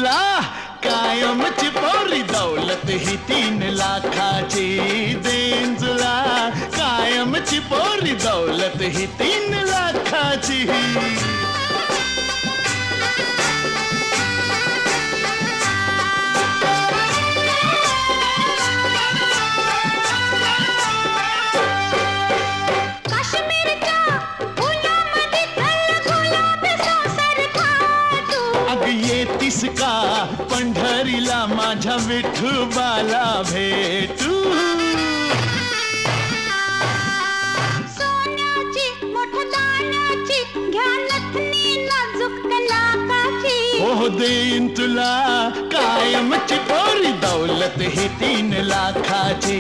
तुला कायमची पोरी दौलत ही 3 लाखाची देईन तुला कायमची पोरी दौलत ही 3 लाखाची येतीस का पंढरीला माझ्या विठोबाला भेटू सोन्याची मोठदानाची घ्या नथनी नाजूक लाखाची हो देईन तुला कायमची पोरी दौलत ही 3 लाखाची